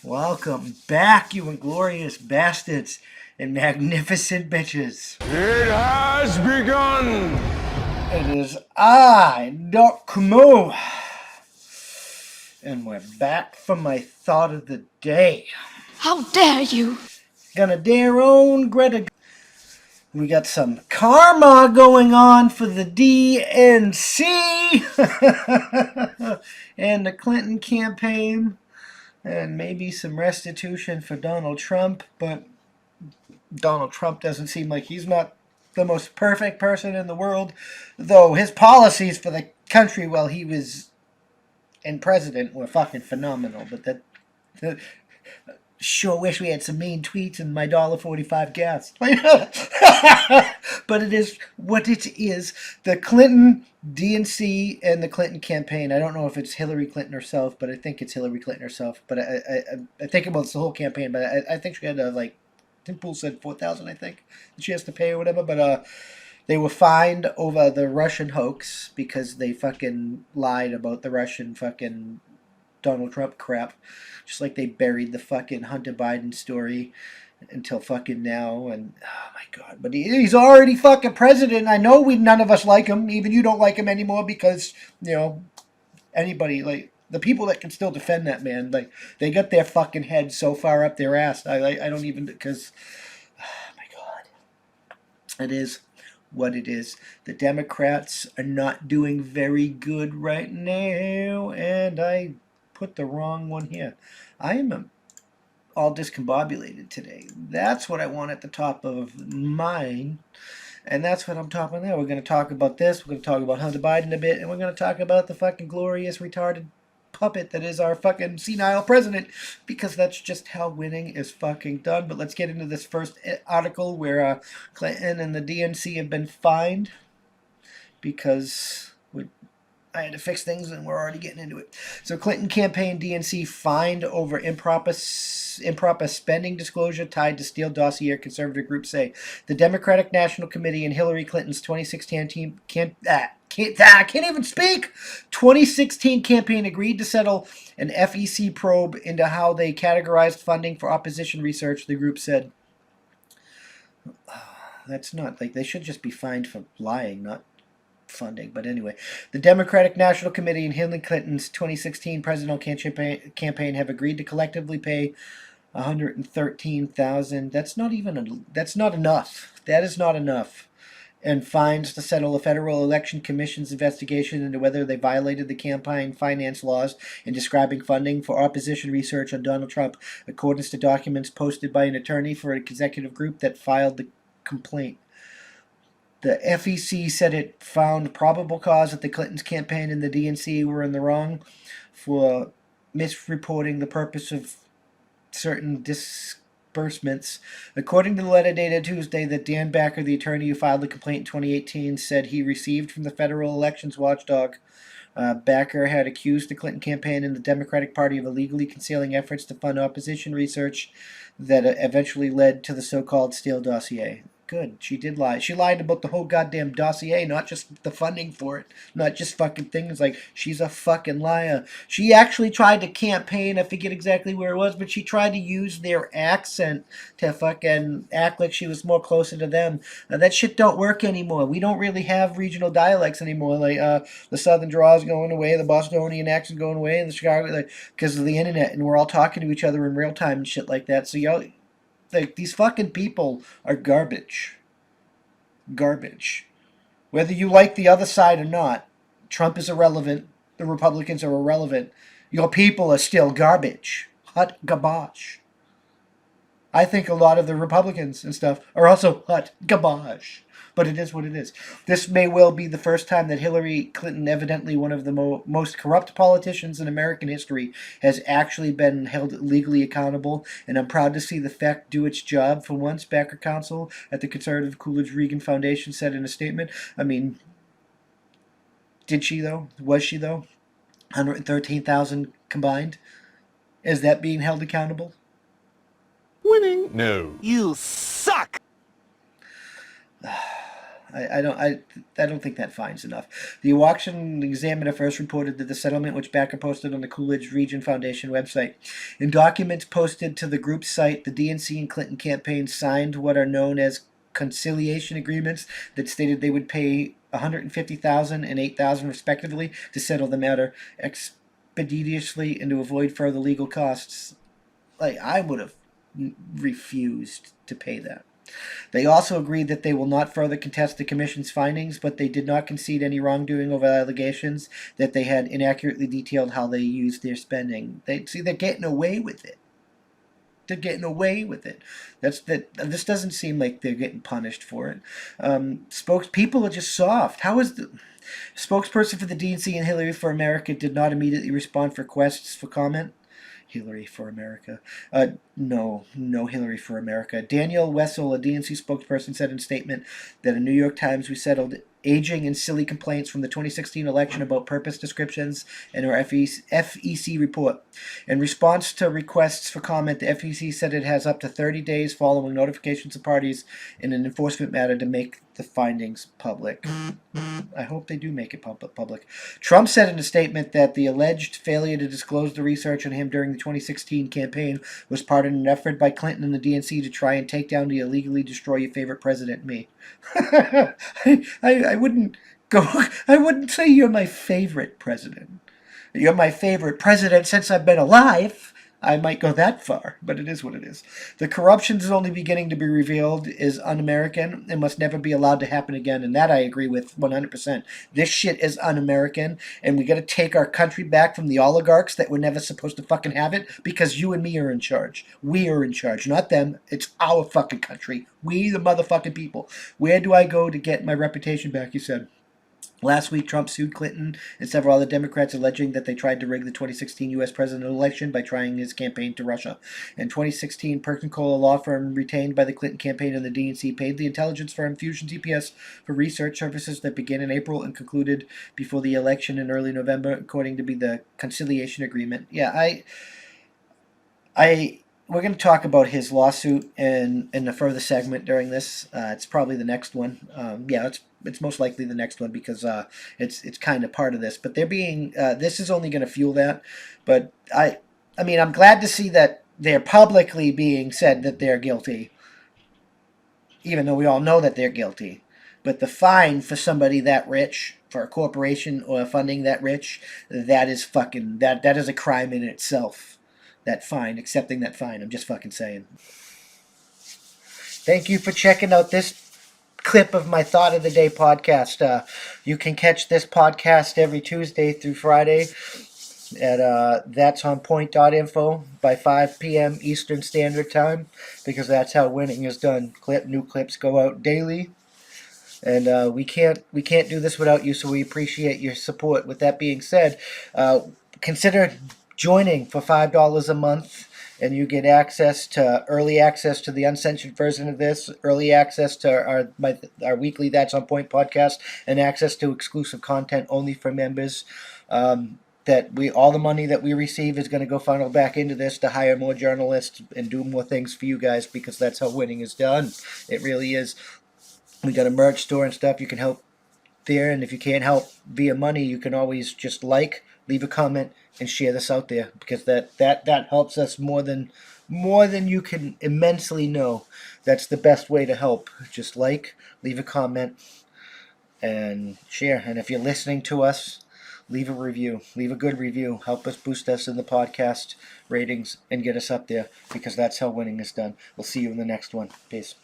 Welcome back, you inglorious bastards and magnificent bitches. It has begun! It is I, Doc Moo, and we're back for my thought of the day. How dare you! Gonna dare own Greta. We got some karma going on for the DNC and the Clinton campaign, and maybe some restitution for Donald Trump, but Donald Trump doesn't seem like he's not the most perfect person in the world, though his policies for the country while he was in president were fucking phenomenal. But that sure wish we had some mean tweets and my $1.45 gas. But it is what it is. The Clinton DNC and the Clinton campaign. I don't know if it's Hillary Clinton herself, but I think it's Hillary Clinton herself. But I think about the whole campaign. But I think she had like, Tim Pool said 4,000. I think that she has to pay or whatever. But they were fined over the Russian hoax because they fucking lied about the Russian fucking Donald Trump crap. Just like they buried the fucking Hunter Biden story until fucking now. And oh my god, but he's already fucking president. I know none of us like him. Even you don't like him anymore because, you know, anybody, like the people that can still defend that man, like they got their fucking head so far up their ass. I don't even, because oh my god, it is what it is. The Democrats are not doing very good right now, and I put the wrong one here. I am all discombobulated today. That's what I want at the top of mine, and that's what I'm talking there. We're going to talk about this. We're going to talk about Hunter Biden a bit, and we're going to talk about the fucking glorious retarded puppet that is our fucking senile president, because that's just how winning is fucking done. But let's get into this first article where Clinton and the DNC have been fined because I had to fix things, and we're already getting into it. So Clinton campaign DNC fined over improper spending disclosure tied to Steele dossier, conservative groups say. The Democratic National Committee and Hillary Clinton's 2016 I can't even speak. 2016 campaign agreed to settle an FEC probe into how they categorized funding for opposition research, the group said. That's not, like, they should just be fined for lying, not funding. But anyway, the Democratic National Committee and Hillary Clinton's 2016 presidential campaign have agreed to collectively pay $113,000. That's not enough. That is not enough. And fines to settle the Federal Election Commission's investigation into whether they violated the campaign finance laws in describing funding for opposition research on Donald Trump, according to documents posted by an attorney for a executive group that filed the complaint. The FEC said it found probable cause that the Clintons campaign and the DNC were in the wrong for misreporting the purpose of certain disbursements. According to the letter dated Tuesday that Dan Backer, the attorney who filed the complaint in 2018, said he received from the federal elections watchdog. Backer had accused the Clinton campaign and the Democratic Party of illegally concealing efforts to fund opposition research that eventually led to the so-called Steele dossier. Good. She did lie. She lied about the whole goddamn dossier, not just the funding for it. Not just fucking things. Like, she's a fucking liar. She actually tried to campaign, I forget exactly where it was, but she tried to use their accent to fucking act like she was more closer to them. That shit don't work anymore. We don't really have regional dialects anymore. Like, the Southern draw is going away, the Bostonian accent going away, and the Chicago, like, because of the internet, and we're all talking to each other in real time and shit like that. So, y'all, like, these fucking people are garbage. Garbage. Whether you like the other side or not, Trump is irrelevant. The Republicans are irrelevant. Your people are still garbage. Hot garbage. I think a lot of the Republicans and stuff are also hot garbage. But it is what it is. This may well be the first time that Hillary Clinton, evidently one of the most corrupt politicians in American history, has actually been held legally accountable, and I'm proud to see the fact do its job for once, Backer counsel at the conservative Coolidge-Reagan Foundation said in a statement. I mean, did she though? Was she though? 113,000 combined? Is that being held accountable? Winning? No. You suck! I don't think that fine's enough. The Washington Examiner first reported that the settlement, which Backer posted on the Coolidge Region Foundation website. In documents posted to the group's site, the DNC and Clinton Campaign signed what are known as conciliation agreements that stated they would pay $150,000 and $8,000 respectively to settle the matter expeditiously and to avoid further legal costs. Like, I would have refused to pay that. They also agreed that they will not further contest the Commission's findings, but they did not concede any wrongdoing over allegations that they had inaccurately detailed how they used their spending. They're getting away with it. They're getting away with it. This doesn't seem like they're getting punished for it. People are just soft. How is the spokesperson for the DNC and Hillary for America did not immediately respond for requests for comment? Hillary for America. No Hillary for America. Daniel Wessel, a DNC spokesperson, said in a statement that in New York Times we settled aging and silly complaints from the 2016 election about purpose descriptions and our FEC report. In response to requests for comment, the FEC said it has up to 30 days following notifications of parties in an enforcement matter to make the findings public. I hope they do make it public. Trump said in a statement that the alleged failure to disclose the research on him during the 2016 campaign was part of an effort by Clinton and the DNC to try and take down the illegally destroy your favorite president, me. I wouldn't say you're my favorite president. You're my favorite president since I've been alive. I might go that far, but it is what it is. The corruption is only beginning to be revealed, is un-American, and must never be allowed to happen again, and that I agree with 100%. This shit is un-American, and we gotta take our country back from the oligarchs that were never supposed to fucking have it, because you and me are in charge. We are in charge, not them. It's our fucking country. We, the motherfucking people. Where do I go to get my reputation back, you said? Last week, Trump sued Clinton and several other Democrats, alleging that they tried to rig the 2016 U.S. presidential election by trying his campaign to Russia. In 2016, Perkin-Cola, a law firm retained by the Clinton campaign and the DNC, paid the intelligence firm Fusion TPS for research services that began in April and concluded before the election in early November, according to the conciliation agreement. Yeah, we're going to talk about his lawsuit in a further segment during this. It's probably the next one. It's most likely the next one because it's kind of part of this. But this is only going to fuel that. But I mean, I'm glad to see that they're publicly being said that they're guilty, even though we all know that they're guilty. But the fine for somebody that rich, for a corporation or funding that rich, that is a crime in itself. That fine, accepting that fine. I'm just fucking saying. Thank you for checking out this clip of my Thought of the Day podcast. You can catch this podcast every Tuesday through Friday at that'sonpoint.info by 5 p.m. Eastern Standard Time, because that's how winning is done. New clips go out daily, and we can't do this without you, so we appreciate your support. With that being said, consider joining for $5 a month, and you get early access to the uncensored version of this, early access to our weekly That's On Point podcast, and access to exclusive content only for members. All the money that we receive is going to go funnel back into this to hire more journalists and do more things for you guys, because that's how winning is done. It really is. We got a merch store and stuff. You can help there, and if you can't help via money, you can always just leave a comment, and share this out there, because that helps us more than you can immensely know. That's the best way to help. Just leave a comment, and share. And if you're listening to us, leave a review. Leave a good review. Help us boost us in the podcast ratings and get us up there, because that's how winning is done. We'll see you in the next one. Peace.